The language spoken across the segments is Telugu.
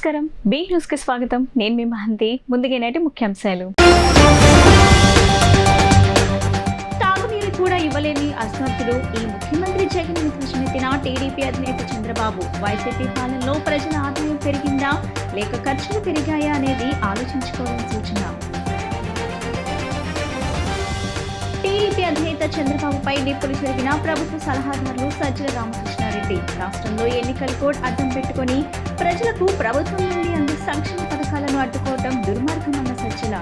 నమస్కారం బీ న్యూస్ కి స్వాగతం. నేను మీ మహంతి. ముందుగా నేటి ముఖ్యాంశాలు. తాగునీరు కూడా ఇవ్వలేని అసమర్థుడు ఈ ముఖ్యమంత్రి జగన్ ధ్వజమెత్తిన టీడీపీ అధినేత చంద్రబాబు. వైసీపీ పాలనలో ప్రజల ఆదాయం పెరిగిందా లేక ఖర్చులు పెరిగాయా అనేది ఆలోచించుకోవాలని సూచన. టీడీపీ అధినేత చంద్రబాబుపై నిప్పులు జరిగిన ప్రభుత్వ సలహాదారులు సజ్జల రామకృష్ణారెడ్డి. రాష్ట్రంలో ఎన్నికల కోడ్ అడ్డం పెట్టుకుని ప్రజలకు ప్రభుత్వం నుండి అందే సంక్షేమ పథకాలను అడ్డుకోవడం దుర్మార్గమన్న సజ్జల.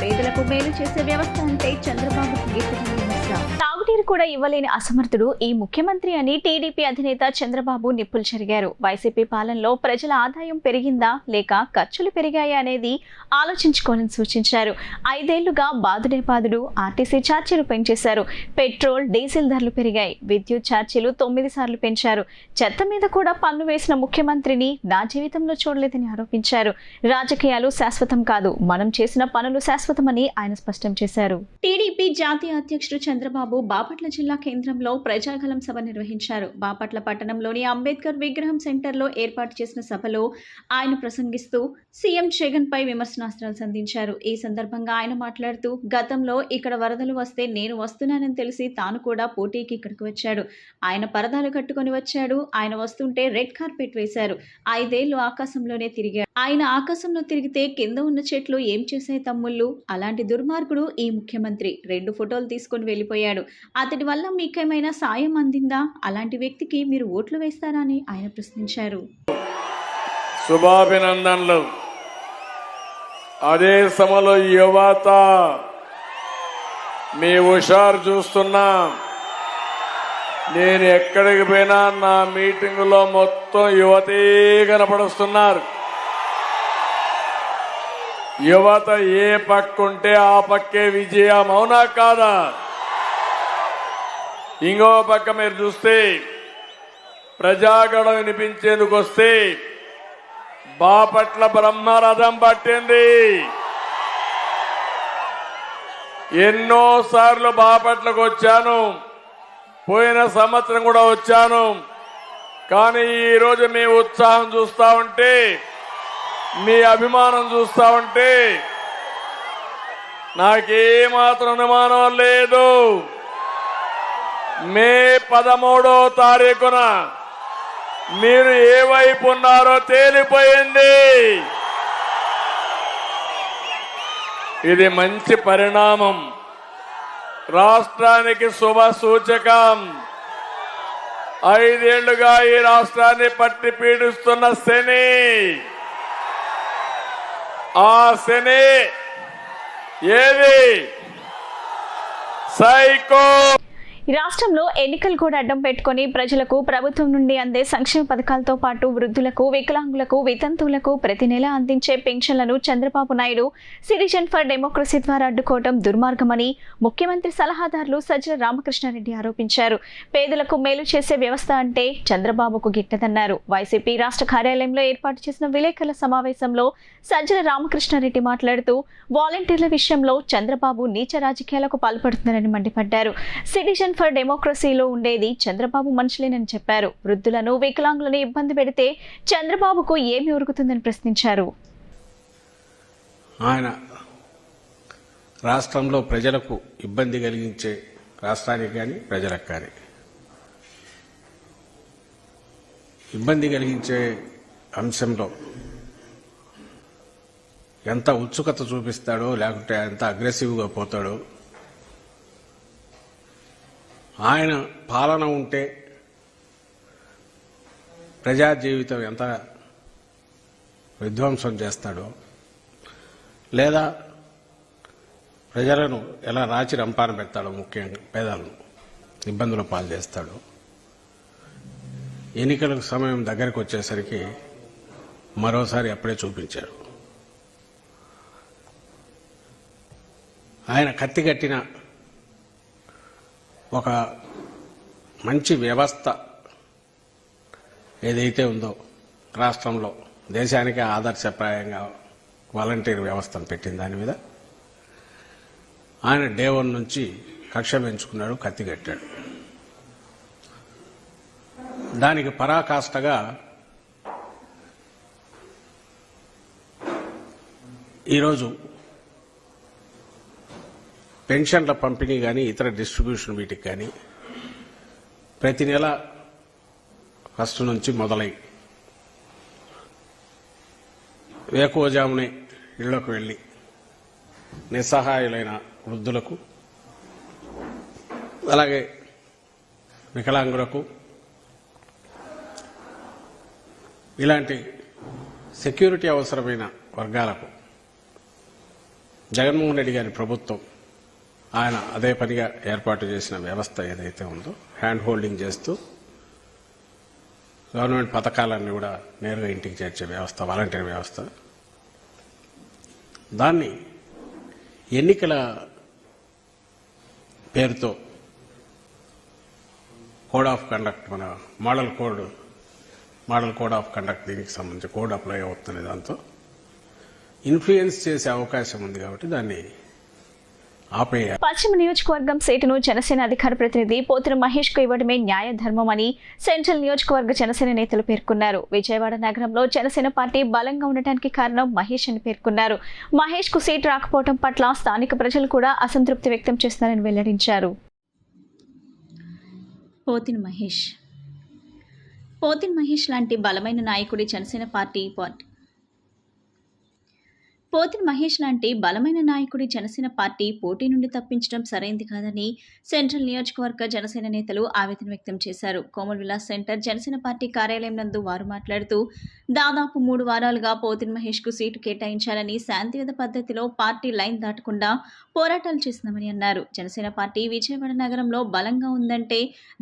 పేదలకు మేలు చేసే వ్యవస్థ అంటే చంద్రబాబుకు గీతని విమర్శ. తాగునీరు కూడా ఇవ్వలేని అసమర్థుడు ఈ ముఖ్యమంత్రి అని టీడీపీ అధినేత చంద్రబాబు నిప్పులు చెరిగారు. వైసీపీ పాలనలో ప్రజల ఆదాయం పెరిగిందా లేక ఖర్చులు పెరిగాయా అనేది ఆలోచించుకోవాలని సూచించారు. 5 ఏళ్లుగా బాదుడే బాదుడు ఆర్టీసీ ఛార్జీలు పెంచేశారు. పెట్రోల్ డీజిల్ ధరలు పెరిగాయి. విద్యుత్ ఛార్జీలు 9 సార్లు పెంచారు. చెత్త మీద కూడా పన్ను వేసిన ముఖ్యమంత్రిని నా జీవితంలో చూడలేదని ఆరోపించారు. రాజకీయాలు శాశ్వతం కాదు, మనం చేసిన పనులు శాశ్వతమని ఆయన స్పష్టం చేశారు. టీడీపీ జాతీయ అధ్యక్షుడు చంద్రబాబు బాపట్ల జిల్లా కేంద్రంలో ప్రజాగలం సభ నిర్వహించారు. బాపట్ల పట్టణంలోని అంబేద్కర్ విగ్రహం సెంటర్లో ఏర్పాటు చేసిన సభలో ఆయన ప్రసంగిస్తూ సీఎం జగన్ పై విమర్శనాస్త్రాలు సంధించారు. ఈ సందర్భంగా ఆయన మాట్లాడుతూ గతంలో ఇక్కడ వరదలు వస్తే నేను వస్తున్నానని తెలిసి తాను కూడా పోటీకి ఇక్కడికి వచ్చాడు. ఆయన పరదాలు కట్టుకుని వచ్చాడు. ఆయన వస్తుంటే రెడ్ కార్పెట్ వేశారు. 5 ఏళ్లు ఆకాశంలోనే తిరిగాడు. ఆయన ఆకాశంలో తిరిగితే కింద ఉన్న చెట్లు ఏం చేసే తమ్ముళ్ళు? అలాంటి దుర్మార్గుడు ఈ ముఖ్యమంత్రి. 2 ఫోటోలు తీసుకుని వెళ్ళిపోయాడు. అతడి వల్ల మీకేమైనా సాయం అందిందా? అలాంటి వ్యక్తికి మీరు ఓట్లు వేస్తారా అని ఆయన ప్రశ్నించారు. శుభాభినందనలు. అదే సమయంలో యువత మీ హుషారు చూస్తున్నా. నేను ఎక్కడికి పోయినా నా మీటింగులో మొత్తం యువతే కనపడుస్తున్నారు. యువత ఏ పక్కుంటే ఆ పక్కే విజయం, అవునా కాదా? ఇంకో పక్క మీరు చూస్తే ప్రజాగణం వినిపించేందుకు వస్తే బాపట్ల బ్రహ్మరథం పట్టింది. ఎన్నోసార్లు బాపట్లకు వచ్చాను, పోయిన సంవత్సరం కూడా వచ్చాను. కానీ ఈరోజు మీ ఉత్సాహం చూస్తా ఉంటే, మీ అభిమానం చూస్తా ఉంటే నాకేమాత్రం అనుమానం లేదు. మే 13వ తారీఖున మీరు ఏ వైపు ఉన్నారో తేలిపోయింది. ఇది మంచి పరిణామం, రాష్ట్రానికి శుభ సూచకం. 5 ఏళ్లుగా ఈ రాష్ట్రాన్ని పట్టి పీడిస్తున్న శని, ఆ శని ఏది? సైకో. రాష్ట్రంలో ఎన్నికలు కూడా అడ్డం పెట్టుకుని ప్రజలకు ప్రభుత్వం నుండి అందే సంక్షేమ పథకాలతో పాటు వృద్ధులకు, వికలాంగులకు, వితంతువులకు ప్రతి నెల అందించే పెన్షన్లను Chandrababu Naidu citizen for democracy ద్వారా అడ్డుకోవడం దుర్మార్గమని ముఖ్యమంత్రి సలహాదారులు సజ్జల రామకృష్ణారెడ్డి ఆరోపించారు. పేదలకు మేలు చేసే వ్యవస్థ అంటే చంద్రబాబుకు గిట్టదన్నారు. వైసీపీ రాష్ట్ర కార్యాలయంలో ఏర్పాటు చేసిన విలేకరుల సమావేశంలో సజ్జల రామకృష్ణారెడ్డి మాట్లాడుతూ వాలంటీర్ల విషయంలో చంద్రబాబు నీచ రాజకీయాలకు పాల్పడుతున్నారని మండిపడ్డారు. సిటిజన్ ఫర్ డెమోక్రసీలో ఉండేది చంద్రబాబు మనుషులేనని చెప్పారు. వృద్ధులను, వికలాంగులను ఇబ్బంది పెడితే చంద్రబాబుకు ఏమి ఉరుకుతుందని ప్రశ్నించారు. ఆయన రాష్ట్రంలో ప్రజలకు ఇబ్బంది కలిగించే, రాష్ట్రానికి కానీ ప్రజలకు కానీ ఇబ్బంది కలిగించే అంశంలో ఎంత ఉత్సుకత చూపిస్తాడో, లేకుంటే ఎంత అగ్రెసివ్గా పోతాడో, ఆయన పాలన ఉంటే ప్రజా జీవితం ఎంత విధ్వంసం చేస్తాడో, లేదా ప్రజలను ఎలా రాచి రంపాన పెడతాడో, ముఖ్యంగా పేదలను ఇబ్బందుల పాలు చేస్తాడో, ఎన్నికల సమయం దగ్గరకు వచ్చేసరికి మరోసారి అప్పుడే చూపించారు. ఆయన కత్తిగట్టిన ఒక మంచి వ్యవస్థ ఏదైతే ఉందో రాష్ట్రంలో, దేశానికే ఆదర్శప్రాయంగా వాలంటీర్ వ్యవస్థను పెట్టిన దాని మీద ఆయన డే 1 నుంచి కక్ష పెంచుకున్నాడు, కత్తిగట్టాడు. దానికి పరాకాష్ఠగా ఈరోజు పెన్షన్ల పంపిణీ కానీ ఇతర డిస్ట్రిబ్యూషన్ వీటికి కానీ ప్రతి నెల ఫస్ట్ నుంచి మొదలై వేకువజామునే ఇళ్లకు వెళ్లి నిస్సహాయులైన వృద్ధులకు అలాగే వికలాంగులకు ఇలాంటి సెక్యూరిటీ అవసరమైన వర్గాలకు జగన్మోహన్ రెడ్డి గారి ప్రభుత్వం ఆయన అదే పనిగా ఏర్పాటు చేసిన వ్యవస్థ ఏదైతే ఉందో హ్యాండ్ హోల్డింగ్ చేస్తూ గవర్నమెంట్ పథకాలన్నీ కూడా నేరుగా ఇంటికి చేర్చే వ్యవస్థ, వాలంటీర్ వ్యవస్థ, దాన్ని ఎన్నికల పేరుతో కోడ్ ఆఫ్ కండక్ట్, మన మోడల్ కోడ్ ఆఫ్ కండక్ట్, దీనికి సంబంధించి కోడ్ అప్లై అవుతున్న దాంతో ఇన్ఫ్లుయెన్స్ చేసే అవకాశం ఉంది కాబట్టి దాన్ని ఆపేయాలి. పశ్చిమ నియోజకవర్గం సీటును జనసేన అధికార ప్రతినిధి పోతిన మహేష్ కు ఇవ్వడమే న్యాయ ధర్మం అని సెంట్రల్ నియోజకవర్గ జనసేన నేతలు పేర్కొన్నారు. విజయవాడ నగరంలో జనసేన పార్టీ బలంగా ఉండటానికి కారణం మహేష్ అని పేర్కొన్నారు. మహేష్ కు సీటు రాకపోవడం పట్ల స్థానిక ప్రజలు కూడా అసంతృప్తి వ్యక్తం చేస్తున్నారని వెల్లడించారు. పోతిన మహేష్ లాంటి బలమైన నాయకుడి జనసేన పార్టీ పోటీ నుండి తప్పించడం సరైంది కాదని సెంట్రల్ నియోజకవర్గ జనసేన నేతలు ఆవేదన వ్యక్తం చేశారు. కోమల్ విలాస్ సెంటర్ జనసేన పార్టీ కార్యాలయం నందు వారు మాట్లాడుతూ దాదాపు 3 వారాలుగా పోతిన మహేష్ కు సీటు కేటాయించాలని శాంతియుత పద్ధతిలో పార్టీ లైన్ దాటకుండా పోరాటాలు చేస్తున్నామని అన్నారు. జనసేన పార్టీ విజయవాడ నగరంలో బలంగా ఉందంటే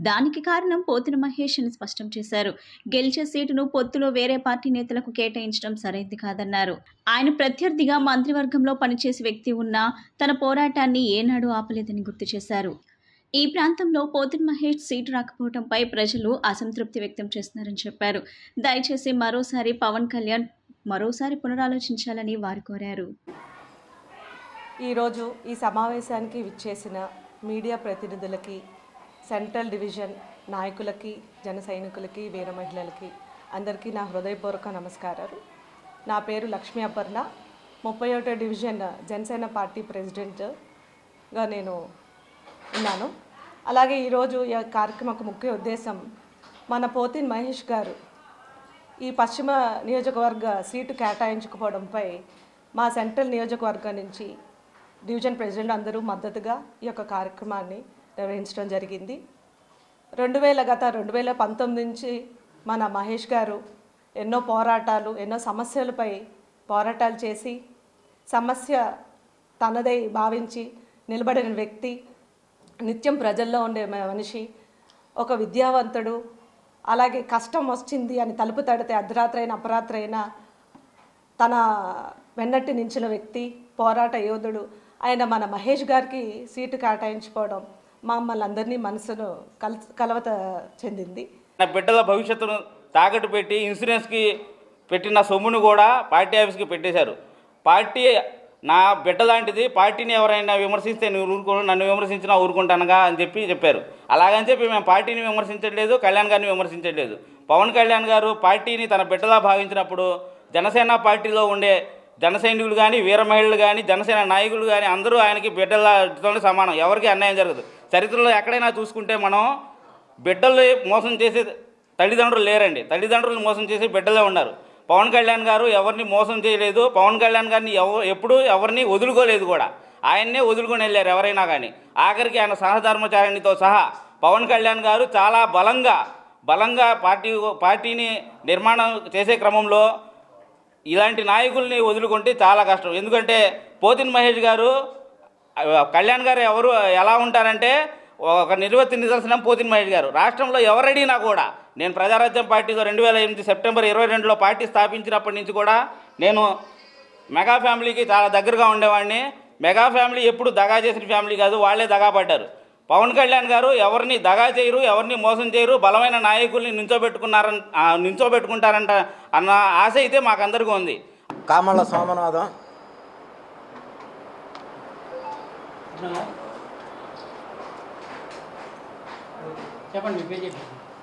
దానికి కారణం పోతిన మహేష్ అని స్పష్టం చేశారు. గెలిచే సీటును పొత్తులో వేరే పార్టీ నేతలకు కేటాయించడం సరైంది కాదన్నారు. ఆయన ప్రత్యర్థిగా మంత్రివర్గంలో పనిచేసే వ్యక్తి ఉన్నా తన పోరాటాన్ని ఏనాడు ఆపలేదని గుర్తు చేశారు. ఈ ప్రాంతంలో పోతిన మహేష్ సీటు రాకపోవడంపై ప్రజలు అసంతృప్తి వ్యక్తం చేస్తున్నారని చెప్పారు. దయచేసి మరోసారి పవన్ కళ్యాణ్ పునరాలోచించాలని వారు కోరారు. ఈరోజు ఈ సమావేశానికి విచ్చేసిన మీడియా ప్రతినిధులకి, సెంట్రల్ డివిజన్ నాయకులకి, జన సైనికులకి, వీర మహిళలకి అందరికీ నా హృదయపూర్వక నమస్కారాలు. నా పేరు లక్ష్మీ అపర్ణ. 31వ డివిజన్ జనసేన పార్టీ ప్రెసిడెంట్గా నేను ఉన్నాను. అలాగే ఈరోజు ఈ కార్యక్రమం ముఖ్య ఉద్దేశం, మన పోతిన మహేష్ గారు ఈ పశ్చిమ నియోజకవర్గ సీటు కేటాయించకపోవడంపై మా సెంట్రల్ నియోజకవర్గం నుంచి డివిజన్ ప్రెసిడెంట్ అందరూ మద్దతుగా ఈ యొక్క కార్యక్రమాన్ని నిర్వహించడం జరిగింది. 2019 నుంచి మన మహేష్ గారు ఎన్నో సమస్యలపై పోరాటాలు చేసి సమస్య తనదై భావించి నిలబడిన వ్యక్తి, నిత్యం ప్రజల్లో ఉండే మనిషి, ఒక విద్యావంతుడు. అలాగే కష్టం వచ్చింది అని తలుపు తడితే అర్ధరాత్రి అయినా అపరాత్రి అయినా తన వెన్నట్టి నిలిచిన వ్యక్తి, పోరాట యోధుడు ఆయన మన మహేష్ గారికి సీటు కేటాయించుకోవడం మమ్మల్ని అందరినీ మనసును కలవత చెందింది. నా బిడ్డల భవిష్యత్తును తాకట్టు పెట్టి ఇన్సూరెన్స్కి పెట్టిన సొమ్మును కూడా పార్టీ ఆఫీస్కి పెట్టేశారు. పార్టీ నా బిడ్డ లాంటిది, పార్టీని ఎవరైనా విమర్శిస్తే నన్ను విమర్శించినా ఊరుకుంటానుగా అని చెప్పారు. అలాగని చెప్పి మేము పార్టీని విమర్శించట్లేదు, కళ్యాణ్ గారిని విమర్శించట్లేదు. పవన్ కళ్యాణ్ గారు పార్టీని తన బిడ్డలా భావించినప్పుడు జనసేన పార్టీలో ఉండే జన సైనికులు కానీ, వీర మహిళలు కానీ, జనసేన నాయకులు కానీ అందరూ ఆయనకి బిడ్డలతోనే సమానం. ఎవరికి అన్యాయం జరగదు. చరిత్రలో ఎక్కడైనా చూసుకుంటే మనం బిడ్డలు మోసం చేసే తల్లిదండ్రులు లేరండి. తల్లిదండ్రులు మోసం చేసే బిడ్డలే ఉన్నారు. పవన్ కళ్యాణ్ గారు ఎవరిని మోసం చేయలేదు. పవన్ కళ్యాణ్ గారిని ఎప్పుడూ ఎవరిని వదులుకోలేదు కూడా. ఆయన్నే వదులుకొని వెళ్ళారు ఎవరైనా కానీ. ఆఖరికి ఆయన సహధర్మచారిణితో సహా పవన్ కళ్యాణ్ గారు చాలా బలంగా పార్టీని నిర్మాణం చేసే క్రమంలో ఇలాంటి నాయకుల్ని వదులుకుంటే చాలా కష్టం. ఎందుకంటే పోతిన మహేష్ గారు, కళ్యాణ్ గారు ఎలా ఉంటారంటే ఒక నిర్వృత్తి నిదర్శనం పోతిన మహేష్ గారు. రాష్ట్రంలో ఎవరడిగినా కూడా, నేను ప్రజారాజ్యం పార్టీతో 2008 సెప్టెంబర్ 22లో పార్టీ స్థాపించినప్పటి నుంచి కూడా నేను మెగా ఫ్యామిలీకి చాలా దగ్గరగా ఉండేవాడిని. మెగా ఫ్యామిలీ ఎప్పుడు దగా చేసిన ఫ్యామిలీ కాదు, వాళ్ళే దగా పడ్డారు. పవన్ కళ్యాణ్ గారు ఎవరిని దగా చేయరు, ఎవరిని మోసం చేయరు, బలమైన నాయకుల్ని నించోబెట్టుకుంటారంట అన్న ఆశ అయితే మాకందరికీ ఉంది. కామళ్ళ సోమనాథం.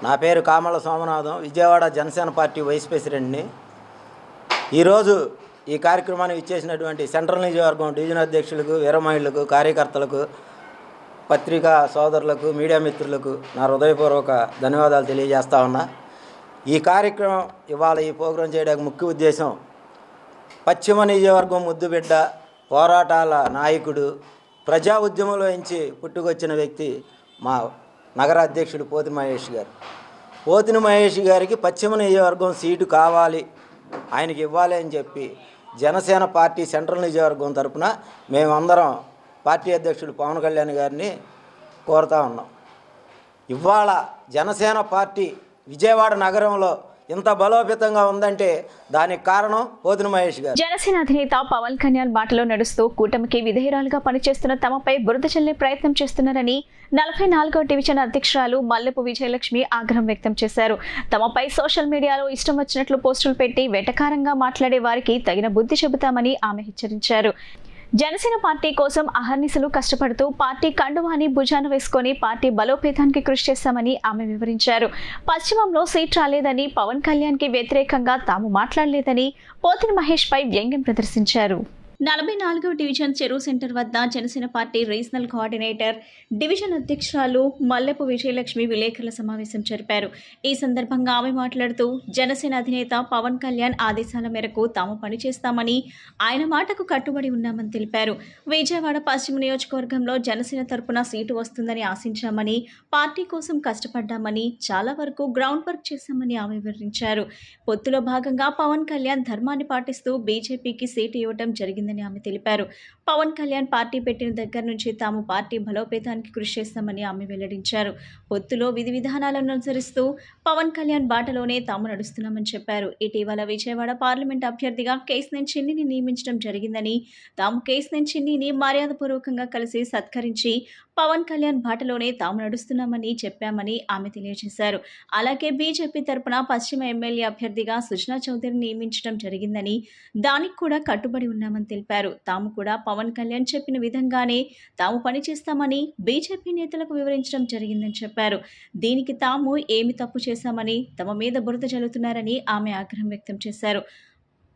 నా పేరు కామళ్ళ సోమనాథం, విజయవాడ జనసేన పార్టీ వైస్ ప్రెసిడెంట్ని. ఈరోజు ఈ కార్యక్రమాన్ని ఇచ్చేసినటువంటి సెంట్రల్ నియోజకవర్గం డివిజన్ అధ్యక్షులకు, వీరమహిళలకు, కార్యకర్తలకు, పత్రికా సోదరులకు, మీడియా మిత్రులకు నా హృదయపూర్వక ధన్యవాదాలు తెలియజేస్తా ఉన్నా. ఈ కార్యక్రమం ఇవాళ ఈ ప్రోగ్రాం చేయడానికి ముఖ్య ఉద్దేశం, పశ్చిమ నియోజకవర్గం ముద్దుబిడ్డ, పోరాటాల నాయకుడు, ప్రజా ఉద్యమంలో నుంచి పుట్టుకొచ్చిన వ్యక్తి మా నగర అధ్యక్షుడు పోతిన మహేష్ గారు. పోతిన మహేష్ గారికి పశ్చిమ నియోజకవర్గం సీటు కావాలి, ఆయనకి ఇవ్వాలి అని చెప్పి జనసేన పార్టీ సెంట్రల్ నియోజకవర్గం తరఫున మేమందరం పార్టీ అధ్యక్షుడు పవన్ కళ్యాణ్ గారిని కోరుతా ఉన్నాం. ఇవాళ జనసేన పార్టీ విజయవాడ నగరంలో ఇంత బలోపేతంగా ఉందంటే దానికి కారణం పోతిన మహేష్ గారు. జనసేన అధినేత పవన్ కళ్యాణ్ బాటలో నడుస్తూ కూటమికి విధేయురాలుగా పనిచేస్తున్న తమపై బురద చల్లే ప్రయత్నం చేస్తున్నారని 44వ డివిజన్ అధ్యక్షురాలు మల్లెపు విజయలక్ష్మి ఆగ్రహం వ్యక్తం చేశారు. తమపై సోషల్ మీడియాలో ఇష్టం వచ్చినట్లు పోస్టులు పెట్టి వెటకారంగా మాట్లాడే వారికి తగిన బుద్ధి చెబుతామని ఆమె హెచ్చరించారు. జనసేన పార్టీ కోసం అహర్నిశలు కష్టపడుతూ పార్టీ కండువాని భుజాన వేసుకొని పార్టీ బలోపేతానికి కృషి చేస్తామని ఆమె వివరించారు. పశ్చిమంలో సీట్ రాలేదని, పవన్ కళ్యాణ్ కి వ్యతిరేకంగా తాము మాట్లాడలేదని పోతిన మహేష్ పై వ్యంగ్యం ప్రదర్శించారు. 44వ డివిజన్ చెరువు సెంటర్ వద్ద Janasena party regional coordinator, division అధ్యక్షురాలు మల్లెపు విజయలక్ష్మి విలేకరుల సమావేశం జరిపారు. ఈ సందర్భంగా ఆమె మాట్లాడుతూ జనసేన అధినేత పవన్ కళ్యాణ్ ఆదేశాల మేరకు తాము పనిచేస్తామని, ఆయన మాటకు కట్టుబడి ఉన్నామని తెలిపారు. విజయవాడ పశ్చిమ నియోజకవర్గంలో జనసేన తరపున సీటు వస్తుందని ఆశించామని, పార్టీ కోసం కష్టపడ్డామని, చాలా వరకు గ్రౌండ్ వర్క్ చేశామని ఆమె వివరించారు. పొత్తులో భాగంగా పవన్ కళ్యాణ్ ధర్మాన్ని పాటిస్తూ బీజేపీకి సీటు ఇవ్వడం జరిగిందని ఆమె తెలిపారు. పవన్ కళ్యాణ్ పార్టీ పెట్టిన దగ్గర నుంచి తాము పార్టీ బలోపేతానికి కృషి చేస్తామని ఆమె వెల్లడించారు. పొత్తులో విధి విధానాలను అనుసరిస్తూ పవన్ కళ్యాణ్ బాటలోనే తాము నడుస్తున్నామని చెప్పారు. ఇటీవల విజయవాడ పార్లమెంట్ అభ్యర్థిగా కేశినేని చిన్నిని నియమించడం జరిగిందని, తాము కేశినేని చిన్నిని మర్యాదపూర్వకంగా కలిసి సత్కరించి పవన్ కళ్యాణ్ బాటలోనే తాము నడుస్తున్నామని చెప్పామని ఆమె తెలియజేశారు. అలాగే బీజేపీ తరపున పశ్చిమ ఎమ్మెల్యే అభ్యర్థిగా సుజనా చౌదరిని నియమించడం జరిగిందని, దానికి కూడా కట్టుబడి ఉన్నామని తెలిపారు. తాము కూడా పవన్ కళ్యాణ్ చెప్పిన విధంగానే తాము పనిచేస్తామని బీజేపీ నేతలకు వివరించడం జరిగిందని చెప్పారు. దీనికి తాము ఏమి తప్పు చేశామని తమ మీద బురద జల్లుతున్నారని ఆమె ఆగ్రహం వ్యక్తం చేశారు.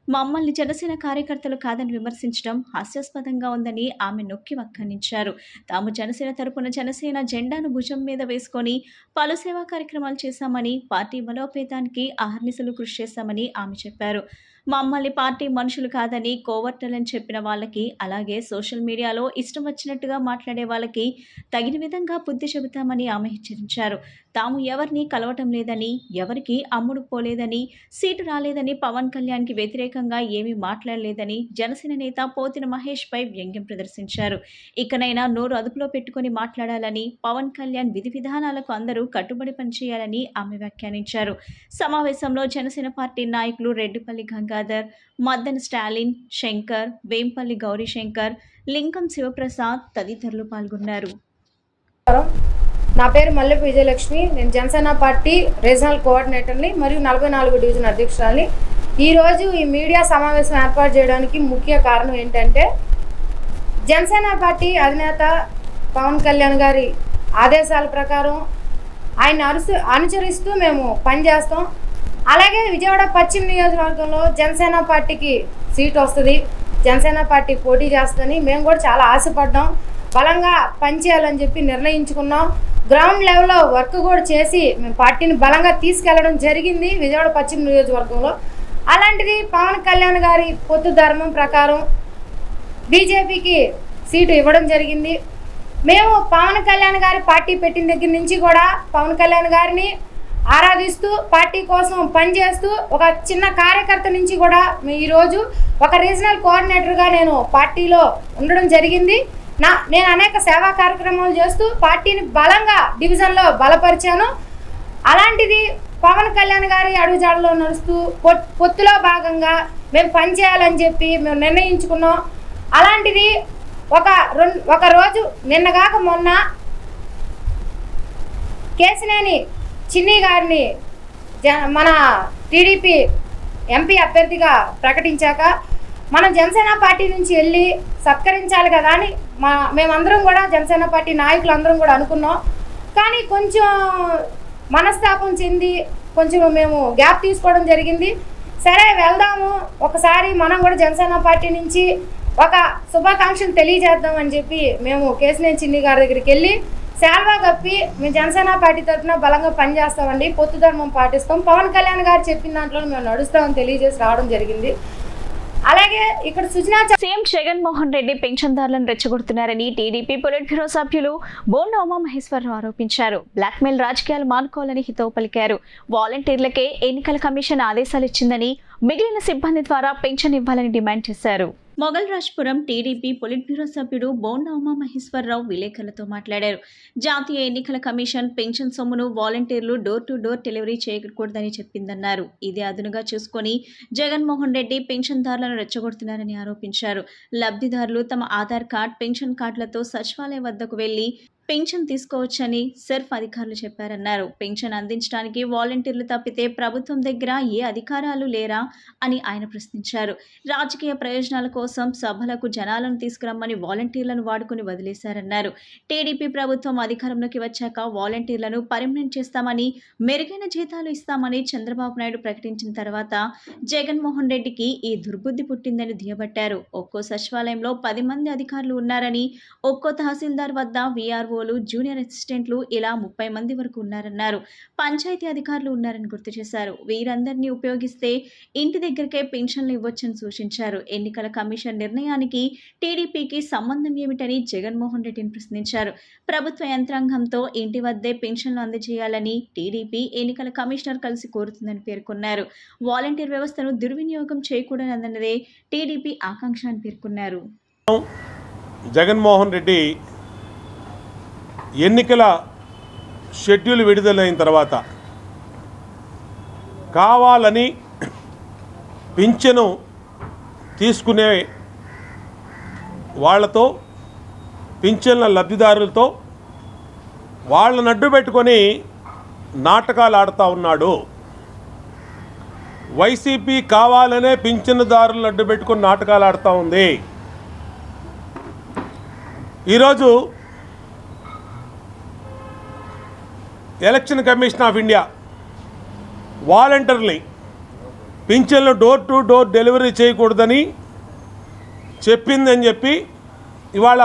మమ్మల్ని జనసేన కార్యకర్తలు కాదని విమర్శించడం హాస్యాస్పదంగా ఉందని ఆమె నొక్కి వక్కానించారు. తాము జనసేన తరపున జనసేన జెండాను భుజం మీద వేసుకొని పలు సేవా కార్యక్రమాలు చేశామని, పార్టీ బలోపేతానికి అహర్నిశలు కృషి చేశామని ఆమె చెప్పారు. మమ్మల్ని పార్టీ మనుషులు కాదని కోవర్టలని చెప్పిన వాళ్ళకి, అలాగే సోషల్ మీడియాలో ఇష్టం వచ్చినట్టుగా మాట్లాడే వాళ్ళకి తగిన విధంగా బుద్ధి చెబుతామని ఆమె హెచ్చరించారు. తాము ఎవరిని కలవటం లేదని, ఎవరికి అమ్ముడు పోలేదని, సీటు రాలేదని, పవన్ కళ్యాణ్కి వ్యతిరేకంగా ఏమీ మాట్లాడలేదని జనసేన నేత పోతిన మహేష్ పై వ్యంగ్యం ప్రదర్శించారు. ఇకనైనా నోరు అదుపులో పెట్టుకుని మాట్లాడాలని, పవన్ కళ్యాణ్ విధి విధానాలకు అందరూ కట్టుబడి పనిచేయాలని ఆమె వ్యాఖ్యానించారు. సమావేశంలో జనసేన పార్టీ నాయకులు రెడ్డిపల్లి గంగాధర్, మద్దన స్టాలిన్, శంకర్, వేంపల్లి గౌరీశంకర్, లింకం శివప్రసాద్ తదితరులు పాల్గొన్నారు. నా పేరు మల్లెపు విజయలక్ష్మి. నేను జనసేన పార్టీ రీజనల్ కోఆర్డినేటర్ని మరియు 44 డివిజన్ అధ్యక్షురాలిని. ఈరోజు ఈ మీడియా సమావేశం ఏర్పాటు చేయడానికి ముఖ్య కారణం ఏంటంటే, జనసేన పార్టీ అధినేత పవన్ కళ్యాణ్ గారి ఆదేశాల ప్రకారం ఆయన అనుసరిస్తూ మేము పనిచేస్తాం. అలాగే విజయవాడ పశ్చిమ నియోజకవర్గంలో జనసేన పార్టీకి సీట్ వస్తుంది, జనసేన పార్టీ పోటీ చేస్తుందని మేము కూడా చాలా ఆశపడ్డాం. బలంగా పనిచేయాలని చెప్పి నిర్ణయించుకున్నాం. గ్రౌండ్ లెవెల్లో వర్క్ కూడా చేసి మేము పార్టీని బలంగా తీసుకెళ్లడం జరిగింది విజయవాడ పశ్చిమ నియోజకవర్గంలో. అలాంటిది పవన్ కళ్యాణ్ గారి పొత్తు ధర్మం ప్రకారం బీజేపీకి సీటు ఇవ్వడం జరిగింది. మేము పవన్ కళ్యాణ్ గారి పార్టీ పెట్టిన దగ్గర నుంచి కూడా పవన్ కళ్యాణ్ గారిని ఆరాధిస్తూ పార్టీ కోసం పనిచేస్తూ ఒక చిన్న కార్యకర్త నుంచి కూడా ఈరోజు ఒక రీజనల్ కోఆర్డినేటర్గా నేను పార్టీలో ఉండడం జరిగింది. నేను అనేక సేవా కార్యక్రమాలు చేస్తూ పార్టీని బలంగా డివిజన్లో బలపరిచాను. అలాంటిది పవన్ కళ్యాణ్ గారి అడుగుజాడలో నడుస్తూ పొత్తులో భాగంగా మేము పనిచేయాలని చెప్పి మేము నిర్ణయించుకున్నాం. అలాంటిది ఒక రోజు నిన్నగాక మొన్న కేశినేని చిన్ని గారిని మన టీడీపీ ఎంపీ అభ్యర్థిగా ప్రకటించాక మనం జనసేన పార్టీ నుంచి వెళ్ళి సత్కరించాలి కదా అని మేమందరం కూడా జనసేన పార్టీ నాయకులు అందరం కూడా అనుకున్నాం. కానీ కొంచెం మనస్తాపం చెంది కొంచెం మేము గ్యాప్ తీసుకోవడం జరిగింది. సరే వెళ్దాము, ఒకసారి మనం కూడా జనసేన పార్టీ నుంచి ఒక శుభాకాంక్షలు తెలియజేద్దామని చెప్పి మేము కేశినేని చిన్ని గారి దగ్గరికి వెళ్ళి శాల్వా కప్పి మేము జనసేన పార్టీ తరఫున బలంగా పనిచేస్తామండి, పొత్తు ధర్మం పాటిస్తాం, పవన్ కళ్యాణ్ గారు చెప్పిన దాంట్లో మేము నడుస్తామని తెలియజేసి రావడం జరిగింది. అలాగే ఇక్కడ సుజనా సీఎం జగన్మోహన్ రెడ్డి పెన్షన్దారులను రెచ్చగొడుతున్నారని టీడీపీ పొలిట్ బ్యూరో సభ్యులు బోండా ఉమామహేశ్వరరావు ఆరోపించారు. బ్లాక్మెయిల్ రాజకీయాలు మానుకోవాలని హితవు పలికారు. వాలంటీర్లకే ఎన్నికల కమిషన్ ఆదేశాలు ఇచ్చిందని, మిగిలిన సిబ్బంది ద్వారా పెన్షన్ ఇవ్వాలని డిమాండ్ చేశారు. Mogal Rajpuram TDP polit bureau సభ్యుడు బోండా ఉమామహేశ్వరరావు విలేకరులతో మాట్లాడారు. జాతీయ ఎన్నికల కమిషన్ పెన్షన్ సొమ్మును వాలంటీర్లు డోర్ టు డోర్ డెలివరీ చేయకూడదని చెప్పిందన్నారు. ఇదే అదునుగా చూసుకొని జగన్మోహన్ రెడ్డి పెన్షన్దారులను రెచ్చగొడుతున్నారని ఆరోపించారు. లబ్ధిదారులు తమ ఆధార్ కార్డ్, పెన్షన్ కార్డులతో సచివాలయం వద్దకు వెళ్లి పెన్షన్ తీసుకోవచ్చని సెర్ఫ్ అధికారులు చెప్పారన్నారు. పెన్షన్ అందించడానికి వాలంటీర్లు తప్పితే ప్రభుత్వం దగ్గర ఏ అధికారాలు లేరా అని ఆయన ప్రశ్నించారు. రాజకీయ ప్రయోజనాల కోసం సభలకు జనాలను తీసుకురమ్మని వాలంటీర్లను వాడుకుని వదిలేశారన్నారు. టీడీపీ ప్రభుత్వం అధికారంలోకి వచ్చాక వాలంటీర్లను పర్మనెంట్ చేస్తామని, మెరుగైన జీతాలు ఇస్తామని చంద్రబాబు నాయుడు ప్రకటించిన తర్వాత జగన్మోహన్ రెడ్డికి ఈ దుర్బుద్ధి పుట్టిందని దుయ్యబట్టారు. ఒక్కో సచివాలయంలో 10 మంది అధికారులు ఉన్నారని, ఒక్కో తహసీల్దార్ వద్ద వీఆర్ఓ, జూనియర్ అసిస్టెంట్లు ఇలా 30 మంది వరకు ఉన్నారన్నారు. పంచాయతీ అధికారులు ఉన్నారని గుర్తు చేశారు. వీరందరినీ ఉపయోగిస్తే ఇంటి దగ్గరకే పెన్షన్లు ఇవ్వొచ్చని సూచించారు. ఎన్నికల కమిషన్ నిర్ణయానికి టీడీపీకి సంబంధం ఏమిటని జగన్మోహన్ రెడ్డిని ప్రశ్నించారు. ప్రభుత్వ యంత్రాంగంతో ఇంటి వద్దే పెన్షన్లు అందజేయాలని టీడీపీ ఎన్నికల కమిషనర్ కలిసి కోరుతుందని పేర్కొన్నారు. వాలంటీర్ వ్యవస్థను దుర్వినియోగం చేయకూడదన్నదే టీడీపీ ఆకాంక్ష అని పేర్కొన్నారు. జగన్మోహన్ రెడ్డి ఎన్నికల షెడ్యూల్ విడుదలైన తర్వాత కావాలని పింఛను తీసుకునే వాళ్లతో, పింఛన్ల లబ్ధిదారులతో వాళ్ళని అడ్డు పెట్టుకొని నాటకాలు ఆడుతూ ఉన్నాడు. వైసీపీ కావాలనే పింఛనుదారులను అడ్డు పెట్టుకొని నాటకాలు ఆడుతూ ఉంది. ఈరోజు ఎలక్షన్ కమిషన్ ఆఫ్ ఇండియా వాలంటీర్ని పింఛన్లు డోర్ టు డోర్ డెలివరీ చేయకూడదని చెప్పిందని చెప్పి ఇవాళ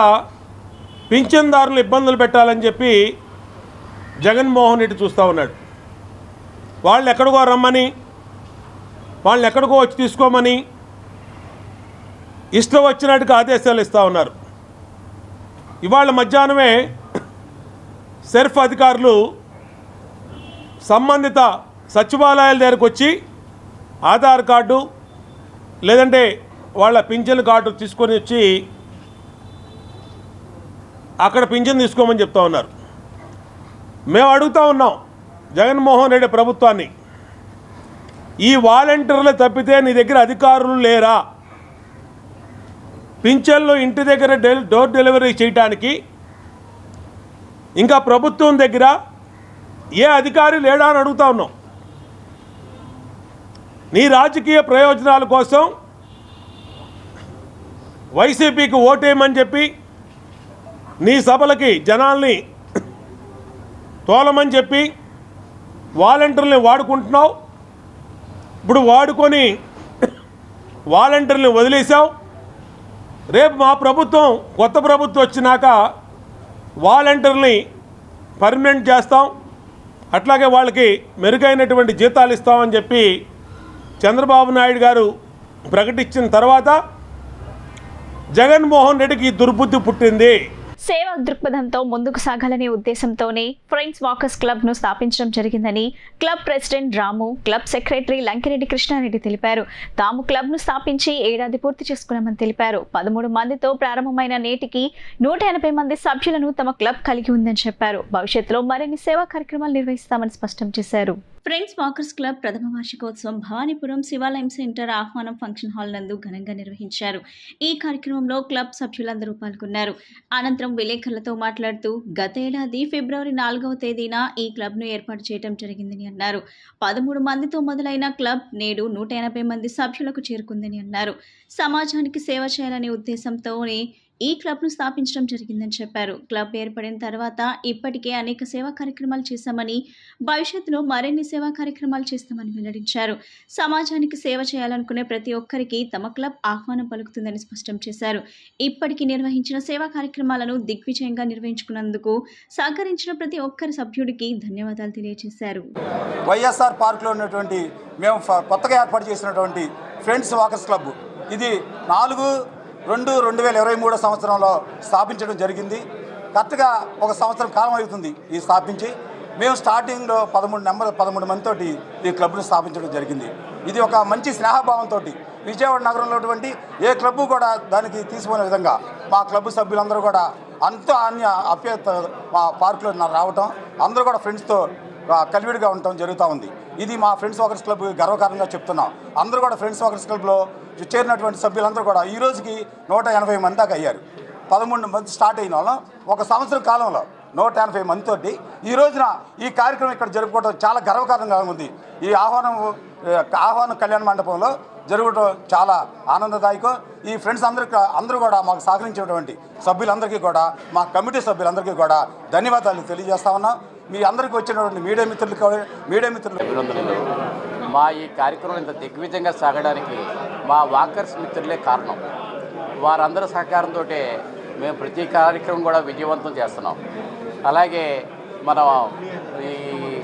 పింఛన్దారులు ఇబ్బందులు పెట్టాలని చెప్పి జగన్మోహన్ రెడ్డి చూస్తూ ఉన్నాడు. వాళ్ళు ఎక్కడికో రమ్మని, వాళ్ళని ఎక్కడికో వచ్చి తీసుకోమని ఇష్టం వచ్చినట్టుగా ఆదేశాలు ఇస్తూ ఉన్నారు. ఇవాళ మధ్యాహ్నమే సెర్ఫ్ అధికారులు సంబంధిత సచివాలయాల దగ్గరకు వచ్చి ఆధార్ కార్డు లేదంటే వాళ్ళ పింఛన్ కార్డు తీసుకొని వచ్చి అక్కడ పింఛన్ తీసుకోమని చెప్తా ఉన్నారు. మేము అడుగుతూ ఉన్నాం జగన్మోహన్ రెడ్డి ప్రభుత్వాన్ని, ఈ వాలంటీర్లు తప్పితే నీ దగ్గర అధికారులు లేరా? పింఛన్లు ఇంటి దగ్గర డోర్ డెలివరీ చేయడానికి ఇంకా ప్రభుత్వం దగ్గర ఏ అధికారి లేడా అని అడుగుతా ఉన్నాం. నీ రాజకీయ ప్రయోజనాల కోసం వైసీపీకి ఓటేయమని చెప్పి నీ సభలకి జనాల్ని తోలమని చెప్పి వాలంటీర్ని వాడుకుంటున్నావు. ఇప్పుడు వాడుకొని వాలంటీర్ని వదిలేసావు. రేపు మా ప్రభుత్వం, కొత్త ప్రభుత్వం వచ్చినాక వాలంటీర్ని పర్మనెంట్ చేస్తాం, అట్లాగే వాళ్ళకి మెరుగైనటువంటి జీతాలు ఇస్తామని చెప్పి చంద్రబాబు నాయుడు గారు ప్రకటించిన తర్వాత జగన్మోహన్ రెడ్డికి దుర్బుద్ధి పుట్టింది. సేవా దృక్పథంతో ముందుకు సాగాలనే ఉద్దేశంతోనే ఫ్రెండ్స్ వాకర్స్ క్లబ్ ను స్థాపించడం జరిగిందని క్లబ్ ప్రెసిడెంట్ రాము, క్లబ్ సెక్రటరీ లంకిరెడ్డి కృష్ణారెడ్డి తెలిపారు. తాము క్లబ్ ను స్థాపించి ఏడాది పూర్తి చేసుకున్నామని తెలిపారు. 13 మందితో ప్రారంభమైన నేటికి 180 మంది సభ్యులను తమ క్లబ్ కలిగి ఉందని చెప్పారు. భవిష్యత్తులో మరిన్ని సేవా కార్యక్రమాలు నిర్వహిస్తామని స్పష్టం చేశారు. ఫ్రెండ్స్ వాకర్స్ క్లబ్ ప్రథమ వార్షికోత్సవం భవానీపురం శివాలయం సెంటర్ ఆహ్వానం ఫంక్షన్ హాల్ నందు ఘనంగా నిర్వహించారు. ఈ కార్యక్రమంలో క్లబ్ సభ్యులందరూ పాల్గొన్నారు. అనంతరం విలేకరులతో మాట్లాడుతూ గత ఏడాది ఫిబ్రవరి 4వ తేదీన ఈ క్లబ్ ను ఏర్పాటు చేయడం జరిగిందని అన్నారు. 13 మందితో మొదలైన క్లబ్ నేడు 180 మంది సభ్యులకు చేరుకుందని అన్నారు. సమాజానికి సేవ చేయాలనే ఉద్దేశంతోనే ఈ క్లబ్ను స్థాపించడం జరిగిందని చెప్పారు. క్లబ్ ఏర్పడిన తర్వాత ఇప్పటికే అనేక సేవా కార్యక్రమాలు చేశామని, భవిష్యత్తులో మరిన్ని సేవా కార్యక్రమాలు చేస్తామని వెల్లడించారు. సమాజానికి సేవ చేయాలనుకునే ప్రతి ఒక్కరికి తమ క్లబ్ ఆహ్వానం పలుకుతుందని స్పష్టం చేశారు. ఇప్పటికి నిర్వహించిన సేవా కార్యక్రమాలను దిగ్విజయంగా నిర్వహించుకున్నందుకు సహకరించిన ప్రతి ఒక్కరి సభ్యుడికి ధన్యవాదాలు తెలియజేశారు. వైఎస్ఆర్ పార్క్లో ఉన్నటువంటి మేము కొత్తగా ఏర్పాటు చేసినటువంటి ఫ్రెండ్స్ వాకర్స్ క్లబ్ ఇది 4/2/2023 సంవత్సరంలో స్థాపించడం జరిగింది. కరెక్ట్గా ఒక సంవత్సరం కాలం అవుతుంది ఈ స్థాపించి. మేము స్టార్టింగ్లో 13 మందితోటి ఈ క్లబ్ను స్థాపించడం జరిగింది. ఇది ఒక మంచి స్నేహభావంతో విజయవాడ నగరంలో ఉన్నటువంటి ఏ క్లబ్బు కూడా దానికి తీసుకునే విధంగా మా క్లబ్ సభ్యులందరూ కూడా అంతా అప్యత మా పార్కులో రావటం, అందరూ కూడా ఫ్రెండ్స్తో కలివిడిగా ఉండటం జరుగుతూ ఉంది. ఇది మా ఫ్రెండ్స్ వాకర్స్ క్లబ్ గర్వకారణంగా చెప్తున్నాం. అందరూ కూడా ఫ్రెండ్స్ వాకర్స్ క్లబ్లో చేరినటువంటి సభ్యులందరూ కూడా ఈ రోజుకి 180 మంది దాకా అయ్యారు. 13 మంది స్టార్ట్ అయిన వాళ్ళం ఒక సంవత్సరం కాలంలో 180 మందితోటి ఈ రోజున ఈ కార్యక్రమం ఇక్కడ జరుపుకోవడం చాలా గర్వకారణంగా ఉంది. ఈ ఆహ్వానం కళ్యాణ మండపంలో జరగడం చాలా ఆనందదాయకం. ఈ ఫ్రెండ్స్ అందరూ కూడా మాకు సహకరించినటువంటి సభ్యులందరికీ కూడా, మా కమిటీ సభ్యులందరికీ కూడా ధన్యవాదాలు తెలియజేస్తా ఉన్నాం. మీ అందరికీ వచ్చినటువంటి మీడియా మిత్రులు అభినందనలు. మా ఈ కార్యక్రమం ఇంత దిగ్విజయంగా సాగడానికి మా వాకర్స్ మిత్రులే కారణం. వారందరి సహకారంతో మేము ప్రతి కార్యక్రమం కూడా విజయవంతం చేస్తున్నాం. అలాగే మనం ఈ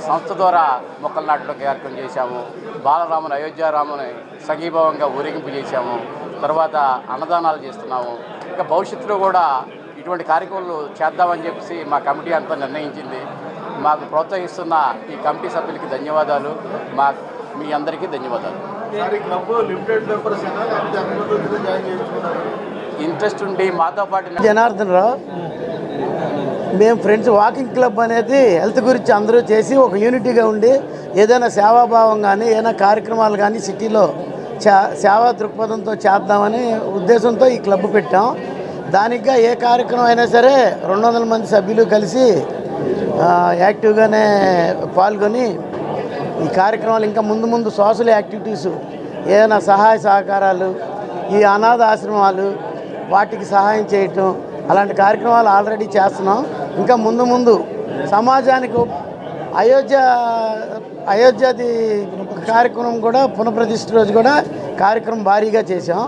సంస్థ ద్వారా మొక్కలు నాటడం కార్యక్రమం చేశాము. బాలరాముని అయోధ్యారాముని సంఘీభావంగా ఊరేగింపు చేశాము. తర్వాత అన్నదానాలు చేస్తున్నాము. ఇంకా భవిష్యత్తులో కూడా ఇటువంటి కార్యక్రమాలు చేద్దామని చెప్పేసి మా కమిటీ అంతా నిర్ణయించింది. మాకు ప్రోత్సహిస్తున్న ఈ కమిటీ సభ్యులకి ధన్యవాదాలు. మీ అందరికీ ధన్యవాదాలు. ఇంట్రెస్ట్ ఉండి మాతో పాటు జనార్దన్ రావు, మేము ఫ్రెండ్స్ వాకింగ్ క్లబ్ అనేది హెల్త్ గురించి అందరూ చేసి ఒక యూనిటీగా ఉండి ఏదైనా సేవాభావం కానీ ఏదైనా కార్యక్రమాలు కానీ సిటీలో సేవా దృక్పథంతో చేద్దామని ఉద్దేశంతో ఈ క్లబ్ పెట్టాం. దానిగా ఏ కార్యక్రమం అయినా సరే 200 మంది సభ్యులు కలిసి యాక్టివ్గానే పాల్గొని ఈ కార్యక్రమాలు ఇంకా ముందు సోషల్ యాక్టివిటీస్, ఏదైనా సహాయ సహకారాలు, ఈ అనాథ ఆశ్రమాలు వాటికి సహాయం చేయటం అలాంటి కార్యక్రమాలు ఆల్రెడీ చేస్తున్నాం. ఇంకా ముందు సమాజానికి అయోధ్యది కార్యక్రమం కూడా పునఃప్రతిష్ఠ రోజు కూడా కార్యక్రమం భారీగా చేసాం.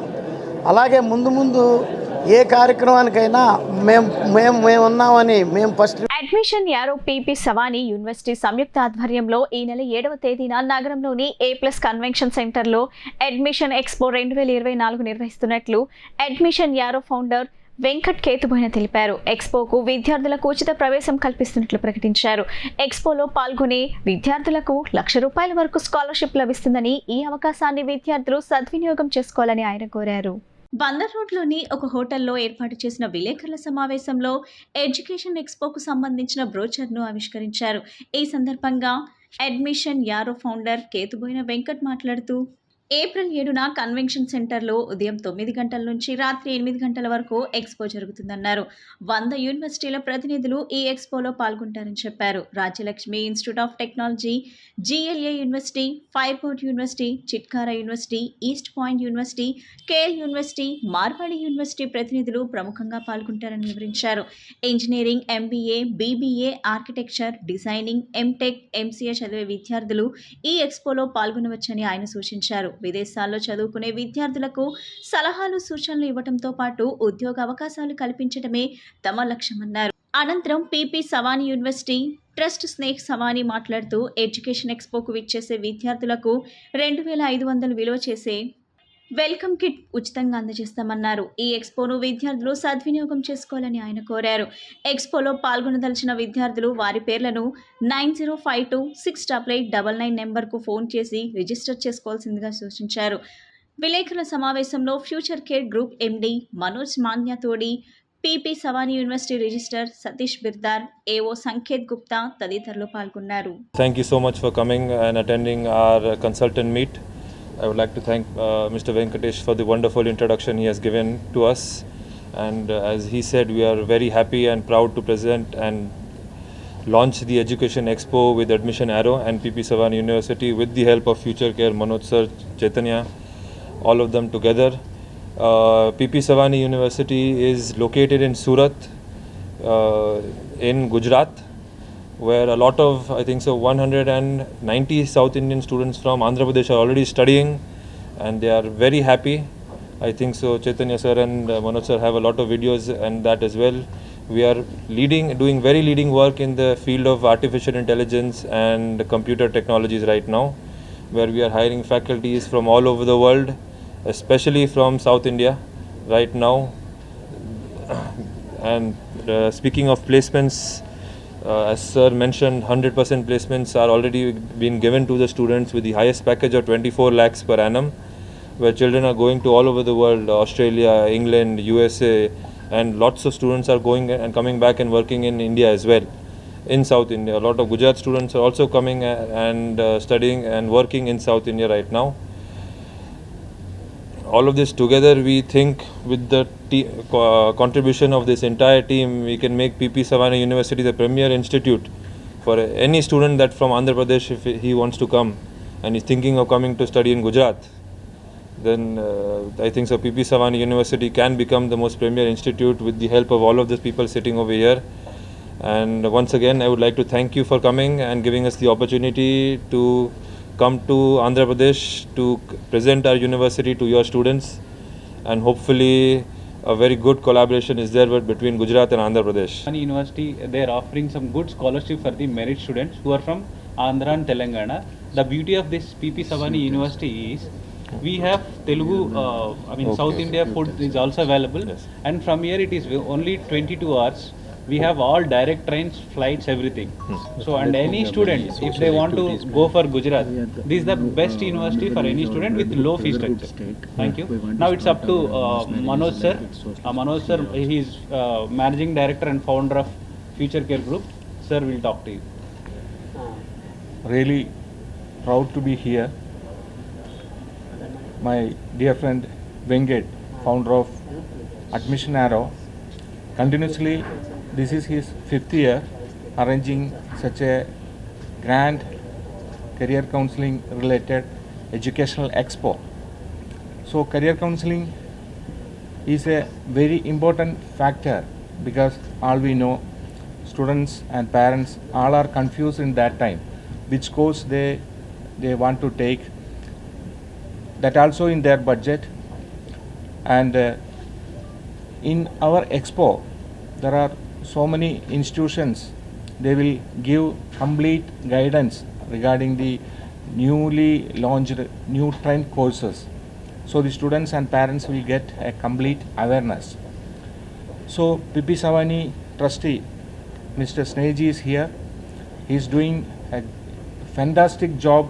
అలాగే ముందు ఏ కార్యక్రమానికైనా మేము ఉన్నామని మేము first. Admission arrow PP Savani university సంయుక్త ఆధ్వర్యంలో ఈ నెల 7వ తేదీన నగరంలోని A+ కన్వెన్షన్ సెంటర్లో అడ్మిషన్ ఎక్స్పో 2024 నిర్వహిస్తున్నట్లు admission arrow founder Venkat Ketuboina తెలిపారు. ఎక్స్పోకు విద్యార్థులకు ఉచిత ప్రవేశం కల్పిస్తున్నట్లు ప్రకటించారు. ఎక్స్పోలో పాల్గొనే విద్యార్థులకు ₹1,00,000 వరకు స్కాలర్షిప్ లభిస్తుందని, ఈ అవకాశాన్ని విద్యార్థులు సద్వినియోగం చేసుకోవాలని ఆయన కోరారు. బందర్ రోడ్లోని ఒక హోటల్లో ఏర్పాటు చేసిన విలేకరుల సమావేశంలో ఎడ్యుకేషన్ ఎక్స్పోకు సంబంధించిన బ్రోచర్ను ఆవిష్కరించారు. ఈ సందర్భంగా అడ్మిషన్ యారో ఫౌండర్ కేతుబోయిన వెంకట్ మాట్లాడుతూ, ఏప్రిల్ 7న కన్వెన్షన్ సెంటర్లో ఉదయం 9 గంటల నుంచి రాత్రి 8 గంటల వరకు ఎక్స్పో జరుగుతుందన్నారు. 100 యూనివర్సిటీల ప్రతినిధులు ఈ ఎక్స్పోలో పాల్గొంటారని చెప్పారు. Rajyalakshmi institute of technology, GLA university, Fireport university, Chitkara university, East Point university, KL university, Marwadi university ప్రతినిధులు ప్రముఖంగా పాల్గొంటారని వివరించారు. Engineering, MBA, BBA, architecture, designing, MTech, MCA చదివే విద్యార్థులు ఈ ఎక్స్పోలో పాల్గొనవచ్చని ఆయన సూచించారు. విదేశాల్లో చదువుకునే విద్యార్థులకు సలహాలు, సూచనలు ఇవ్వడంతో పాటు ఉద్యోగ అవకాశాలు కల్పించడమే తమ లక్ష్యమన్నారు. అనంతరం PP Savani university trust snake Sawani మాట్లాడుతూ, ఎడ్యుకేషన్ ఎక్స్పోకు విచ్చేసే విద్యార్థులకు 2,500 విలువ చేసే వెల్కమ్ కిట్ ఉచితంగా అందజేస్తామన్నారు. ఈ ఎక్స్పోను విద్యార్థులు సద్వినియోగం చేసుకోవాలని ఆయన కోరారు. ఎక్స్పోలో పాల్గొనదలిచిన విద్యార్థులు వారి పేర్లను 9052688899 నెంబర్కు ఫోన్ చేసి రిజిస్టర్ చేసుకోవాల్సిందిగా సూచించారు. విలేకరుల సమావేశంలో Future Care group MD Manoj Manyathodi, PP Savani university register Satish Birdar, AO Sanket Gupta తదితరులు పాల్గొన్నారు. Thank you so much for coming and attending our consultant meet. I would like to thank Mr. Venkatesh for the wonderful introduction he has given to us, and as he said, we are very happy and proud to present and launch the Education Expo with Admission Arrow and PP Savani University with the help of Future Care, Manoj Sir, Chaitanya, all of them together. PP Savani University is located in Surat in Gujarat, where a lot of, I think so, 190 South Indian students from Andhra Pradesh are already studying, and they are very happy. I think so Chaitanya sir and Manoj sir have a lot of videos and that as well. We are doing very leading work in the field of artificial intelligence and computer technologies right now, where we are hiring faculties from all over the world, especially from South India right now. And speaking of placements, as sir mentioned, 100% placements are already been given to the students with the highest package of 24 lakhs per annum, where children are going to all over the world, Australia, England, USA, and lots of students are going and coming back and working in India as well, in South India. A lot of Gujarat students are also coming and studying and working in South India right now. All of this together, we think with the contribution of this entire team, we can make PP Savani University the premier institute for any student that from Andhra Pradesh, if he wants to come and is thinking of coming to study in Gujarat. Then I think so PP Savani University can become the most premier institute with the help of all of these people sitting over here. And once again, I would like to thank you for coming and giving us the opportunity to come to Andhra Pradesh to present our university to your students, and hopefully a very good collaboration is there between Gujarat and Andhra Pradesh. University, they are offering some good scholarship for the merit students who are from Andhra and Telangana. The beauty of this PP Savani University is we have Telugu, South India food is also available, yes. And from here it is only 22 hours. We have all direct trains, flights, everything. So, and any student, if they want to go for Gujarat, this is the best university for any student with low fee structure. Thank you. Now it's up to Manoj sir. Manoj sir, he is managing director and founder of Future Care Group. Sir will talk to you. Really proud to be here. My dear friend Venkat, founder of Admission Arrow, continuously, this is his 5th year arranging such a grand career counseling related educational expo. So career counseling is a very important factor, because all we know, students and parents all are confused in that time which course they want to take. That also in their budget. And in our expo, there are so many institutions. They will give complete guidance regarding the newly launched new trend courses. So the students and parents will get a complete awareness. So PP Savani trustee, Mr. Snehaji is here. He is doing a fantastic job.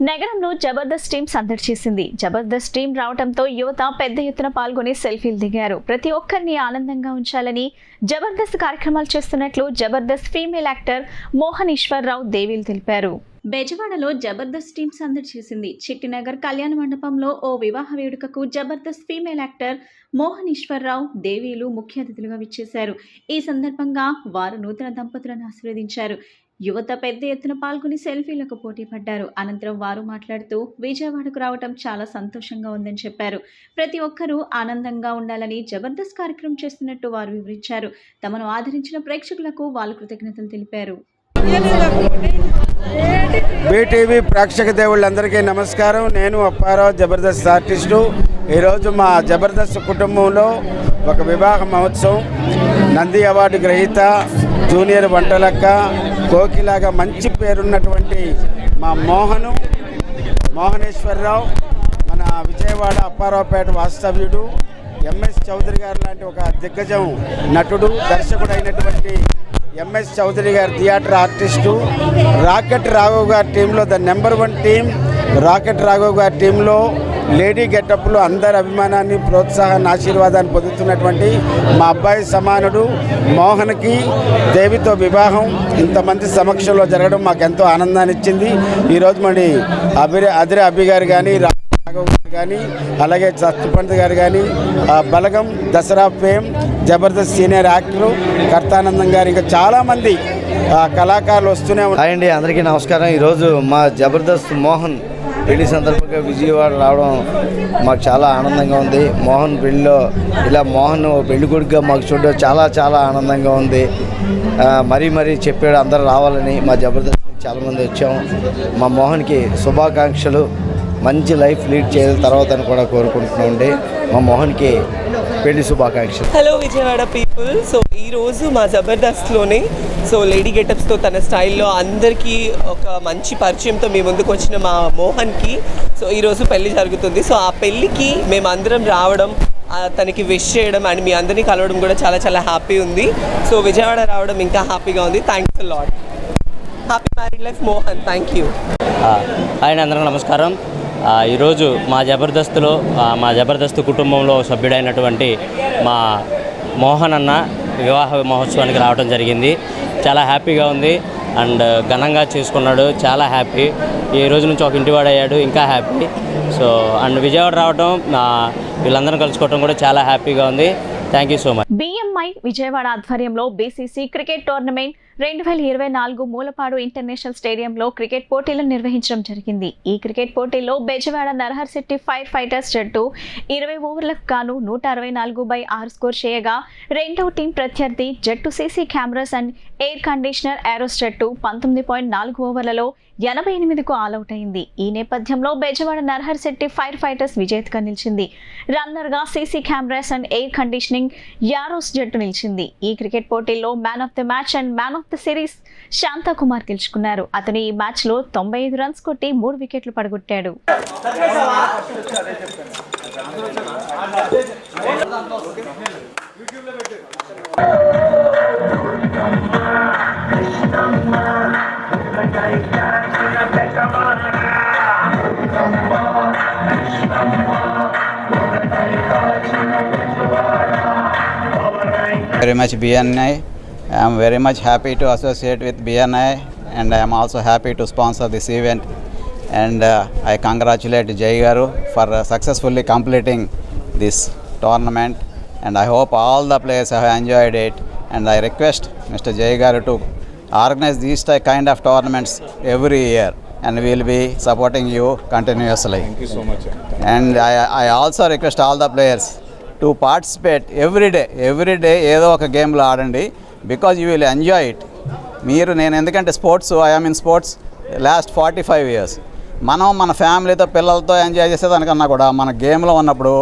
నగరంలో జబర్దస్త్ టీం సందడి చేసింది. జబర్దస్త్ టీం రావడంతో యువత పెద్ద ఎత్తున పాల్గొని సెల్ఫీలు దిగారు. ప్రతి ఒక్కరిని ఆనందంగా ఉంచాలని జబర్దస్త్ కార్యక్రమాలు చేస్తున్నట్లు జబర్దస్త్ ఫీమేల్ యాక్టర్ మోహన్ ఈశ్వర్రావు దేవీలు తెలిపారు. బెజవాడలో జబర్దస్త్ టీం సందడి చేసింది. చిట్టినగర్ కళ్యాణ మండపంలో ఓ వివాహ వేడుకకు జబర్దస్త్ ఫీమేల్ యాక్టర్ మోహన్ ఈశ్వర్రావు దేవీలు ముఖ్య అతిథులుగా విచ్చేశారు. ఈ సందర్భంగా వారు నూతన దంపతులను ఆశీర్వదించారు. యువత పెద్ద ఎత్తున పాల్గొని సెల్ఫీలకు పోటీ పడ్డారు. అనంతరం వారు మాట్లాడుతూ విజయవాడకు రావడం చాలా సంతోషంగా ఉందని చెప్పారు. ప్రతి ఒక్కరూ ఆనందంగా ఉండాలని జబర్దస్త్ కార్యక్రమం చేస్తున్నట్టు వారు వివరించారు. తమను ఆదరించిన ప్రేక్షకులకు వాళ్ళు కృతజ్ఞతలు తెలిపారు. బీటీవీ ప్రేక్షక దేవుళ్ళందరికీ నమస్కారం. నేను అప్పారావు, జబర్దస్త్ ఆర్టిస్టు. ఈరోజు మా జబర్దస్త్ కుటుంబంలో ఒక వివాహ మహోత్సవం. నంది అవార్డు గ్రహీత, జూనియర్ వంటలక్క, కోకిలాగా మంచి పేరున్నటువంటి మా మోహనేశ్వరరావు, మన విజయవాడ అప్పారావుపేట వాస్తవ్యుడు, ఎంఎస్ చౌదరి గారు లాంటి ఒక దిగ్గజం నటుడు, దర్శకుడు అయినటువంటి ఎంఎస్ చౌదరి గారు థియేటర్ ఆర్టిస్టు, రాకెట్ రాఘవ్ గారి టీంలో the number 1 team, rocket Raghav గారి టీంలో లేడీ గెటప్లో అందరి అభిమానాన్ని, ప్రోత్సాహాన్ని, ఆశీర్వాదాన్ని పొందుతున్నటువంటి మా అబ్బాయి సమానుడు మోహన్కి దేవితో వివాహం ఇంతమంది సమక్షంలో జరగడం మాకు ఎంతో ఆనందాన్ని ఇచ్చింది. ఈరోజు మరి అదిరే అభి గారు కానీ, రాఘవ్ గారు కానీ, అలాగే సత్తుపంత్ గారు కానీ, Balagam, Dasara fame, Jabardasth senior actor Kartanandam గారు, ఇంకా చాలామంది కళాకారులు వస్తూనే ఉన్నారు. హాయ్ అండి, అందరికీ నమస్కారం. ఈరోజు మా జబర్దస్త్ మోహన్ పెళ్లి సందర్భంగా విజయవాడ రావడం మాకు చాలా ఆనందంగా ఉంది. మోహన్ పెళ్లిలో ఇలా మోహన్ పెళ్లి కొడుకుగా మాకు చూడడం చాలా చాలా ఆనందంగా ఉంది. మరీ చెప్పాడు అందరూ రావాలని. మా జబర్దస్త్ నుంచి చాలామంది వచ్చాం. మా మోహన్కి శుభాకాంక్షలు, మంచి లైఫ్ లీడ్ చేయాలి తర్వాత అని కూడా కోరుకుంటున్నామండి. మా మోహన్కి పెళ్లి శుభాకాంక్షలు. Hello Vijayawada people. సో ఈరోజు మా జబర్దస్త్లోనే లేడీ గెటప్స్తో తన స్టైల్లో అందరికీ ఒక మంచి పరిచయంతో మీ ముందుకు వచ్చిన మా మోహన్కి ఈరోజు పెళ్లి జరుగుతుంది. ఆ పెళ్ళికి మేమందరం రావడం, తనకి విష్ చేయడం అండ్ మీ అందరినీ కలవడం కూడా చాలా చాలా హ్యాపీ ఉంది. విజయవాడ రావడం ఇంకా హ్యాపీగా ఉంది. Thanks a lot. Happy married life Mohan. Thank you. Hi అందరికీ నమస్కారం. ఈరోజు మా జబర్దస్త్ కుటుంబంలో సభ్యుడైనటువంటి మా మోహన్ అన్న వివాహ మహోత్సవానికి రావడం జరిగింది. చాలా హ్యాపీగా ఉంది అండ్ ఘనంగా చేసుకున్నాడు. చాలా హ్యాపీ. ఈ రోజు నుంచి ఒక ఇంటివాడయ్యాడు, ఇంకా హ్యాపీ. అండ్ విజయవాడ రావడం, వీళ్ళందరం కలుసుకోవడం కూడా చాలా హ్యాపీగా ఉంది. Thank you so much. BMI Vijayawada ఆధ్వర్యంలో BCC cricket tournament 2024 Mulapadu international స్టేడియంలో క్రికెట్ పోటీలను నిర్వహించడం జరిగింది. ఈ క్రికెట్ పోటీల్లో బెజవాడ నరహర్శెట్టి ఫైర్ ఫైటర్స్ జట్టు 20 ఓవర్లకు గాను 164/6 స్కోర్ చేయగా, రెండవ టీం ప్రత్యర్థి జట్టు CC cameras and air conditioner Eros జట్టు 19.4 ఓవర్లలో 88కు ఆల్అవుట్ అయింది. ఈ నేపథ్యంలో బెజవాడ నరహర్శెట్టి ఫైర్ ఫైటర్స్ విజేతగా నిలిచింది. రన్నర్గా CC cameras and air conditioning arrows జట్టు నిలిచింది. ఈ క్రికెట్ పోటీల్లో man of the match and man of the series Shanthakumar గెలుచుకున్నారు. అతను ఈ మ్యాచ్లో 95 రన్స్ కొట్టి 3 వికెట్లు పడగొట్టాడు. Very much BNI. I am very much happy to associate with BNI and I am also happy to sponsor this event. And I congratulate Jai Garu for successfully completing this tournament. And I hope all the players have enjoyed it. And I request Mr. Jai Garu to organize these kind of tournaments every year. And we will be supporting you continuously. Thank you so much. And I also request all the players to participate every day ఏదో ఒక గేమ్లో ఆడండి, because you will enjoy it. నేను ఎందుకంటే I'm in sports last 45 years. మనం మన ఫ్యామిలీతో పిల్లలతో ఎంజాయ్ చేసేదానికన్నా కూడా మన గేమ్లో ఉన్నప్పుడు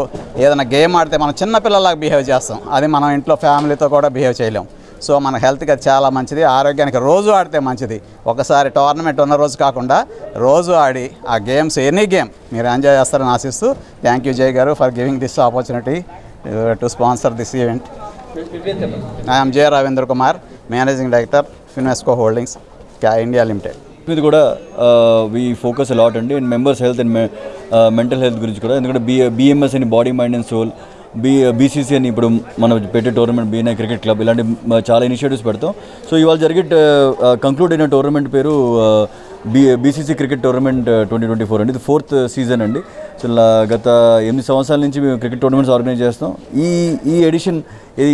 ఏదైనా గేమ్ ఆడితే మనం చిన్న పిల్లలాగా బిహేవ్ చేస్తాం. అది మనం ఇంట్లో ఫ్యామిలీతో కూడా బిహేవ్ చేయలేం. సో మన హెల్త్కి అది చాలా మంచిది, ఆరోగ్యానికి రోజు ఆడితే మంచిది. ఒకసారి టోర్నమెంట్ ఉన్న రోజు కాకుండా రోజు ఆడి ఆ గేమ్స్ ఎనీ గేమ్ మీరు ఎంజాయ్ చేస్తారని ఆశిస్తూ థ్యాంక్ యూ జై గారు for giving this opportunity to sponsor this event. I am J. Ravindra Kumar, Managing Director, Finesco Holdings, India Limited. ఇది కూడా వీ ఫోకస్ అలాట్ lot and members health and mental health గురించి కూడా. ఎందుకంటే BMS అని body mind and soul, BCC అని ఇప్పుడు మనం పెట్టే టోర్నమెంట్ BNI క్రికెట్ క్లబ్, ఇలాంటి చాలా ఇనిషియేటివ్స్ పెడతాం. సో ఇవాళ జరిగే కంక్లూడ్ అయిన టోర్నమెంట్ పేరు BCC క్రికెట్ టోర్నమెంట్ 2024 అండి. ఇది 4th సీజన్ అండి. సో గత 8 సంవత్సరాల నుంచి మేము క్రికెట్ టోర్నమెంట్స్ ఆర్గనైజ్ చేస్తాం. ఈ ఎడిషన్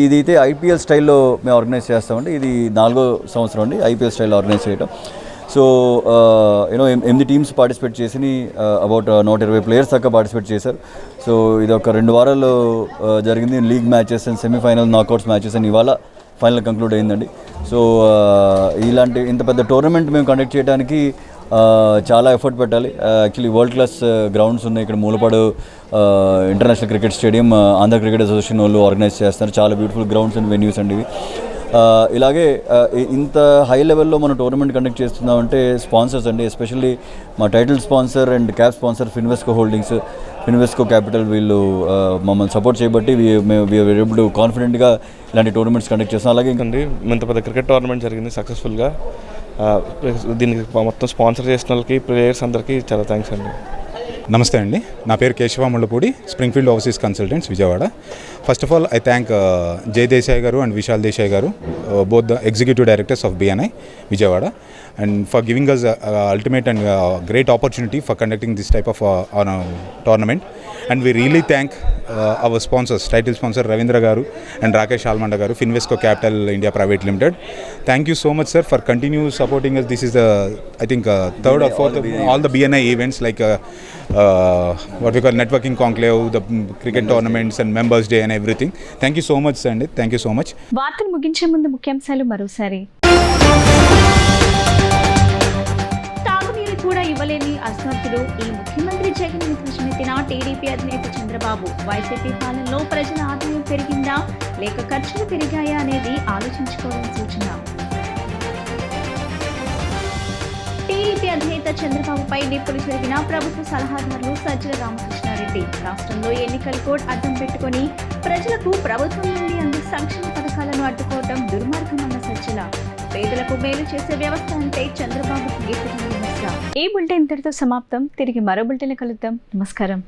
ఇదైతే IPL స్టైల్లో మేము ఆర్గనైజ్ చేస్తామండి. ఇది 4వ సంవత్సరం అండి IPL స్టైల్లో ఆర్గనైజ్ చేయడం. సో 8 టీమ్స్ పార్టిసిపేట్ చేసి అబౌట్ 120 ప్లేయర్స్ దాకా పార్టిసిపేట్ చేశారు. సో ఇది ఒక 2 వారాల్లో జరిగింది. League matches and semi-final knockouts matches అని ఇవాళ ఫైనల్ కంక్లూడ్ అయిందండి. సో ఇంత పెద్ద టోర్నమెంట్ మేము కండక్ట్ చేయడానికి చాలా ఎఫర్ట్ పెట్టాలి. యాక్చువల్లీ వరల్డ్ క్లాస్ గ్రౌండ్స్ ఉన్నాయి ఇక్కడ. Mulapadu international cricket stadium Andhra cricket association వాళ్ళు ఆర్గనైజ్ చేస్తారు. చాలా బ్యూటిఫుల్ గ్రౌండ్స్ అండ్ వెన్యూస్ అండి ఇవి. ఇలాగే ఇంత హై లెవెల్లో మనం టోర్నమెంట్ కండక్ట్ చేస్తున్నామంటే స్పాన్సర్స్ అండి, ఎస్పెషల్లీ మా title sponsor and cap sponsor ఫిన్వెస్కో holdings, ఫిన్వెస్కో capital, వీళ్ళు మమ్మల్ని సపోర్ట్ చేయబట్టి వీఆర్ ఏబుల్ టు కాన్ఫిడెంట్గా ఇలాంటి టోర్నమెంట్స్ కండక్ట్ చేస్తాం. అలాగే ఇంత పెద్ద క్రికెట్ టోర్నమెంట్ జరిగింది సక్సెస్ఫుల్గా. దీనికి మొత్తం స్పాన్సర్ చేసిన వాళ్ళకి, ప్లేయర్స్ అందరికీ చాలా థ్యాంక్స్ అండి. నమస్తే అండి, నా పేరు Keshava Mullapudi, Springfield overseas consultants Vijayawada. First of all I thank జై దేశాయ్ గారు అండ్ విశాల్ దేశాయ్ గారు, both the executive directors of BNI Vijayawada. and for giving us a ultimate and great opportunity for conducting this type of tournament. And we really thank our sponsors, title sponsor Ravindra Garu and Rakesh Almanda Garu, Finvesco Capital India Private Limited. Thank you so much, sir, for continue supporting us. This is the, I think, third or fourth all the BNI events, like what we call networking conclave, the cricket tournaments and members day and everything. Thank you so much, Sandy. Thank you so much. వార్తలు ముగించే ముందు ముఖ్యాంశాలు మరోసారి. తాగునీరు కూడా ఇవ్వలేని అసమర్థులు ఈ ముఖ్యమంత్రి జగన్ ధ్వజమెత్తిన టీడీపీ అధినేత చంద్రబాబు. వైసీపీ పాలనలో ప్రజల ఆదాయం పెరిగిందా లేక ఖర్చులు పెరిగాయా అనేది ఆలోచించుకోవాలని సూచన. టీడీపీ అధినేత చంద్రబాబుపై నిప్పులు చెరిగిన ప్రభుత్వ సలహాదారులు సజ్జల రామకృష్ణారెడ్డి. రాష్ట్రంలో ఎన్నికల కోడ్ అడ్డం పెట్టుకుని ప్రజలకు ప్రభుత్వం నుండి అందే సంక్షేమ పథకాలను అడ్డుకోవడం దుర్మార్గమన్న సజ్జల. పేదలకు మేలు చేసే వ్యవస్థ అంటే చంద్రబాబుకు గీతమైన విమర్శ. ఈ బులెటిన్ ఇంతటితో సమాప్తం. తిరిగి మరో బులెటిన్ కలుద్దాం. నమస్కారం.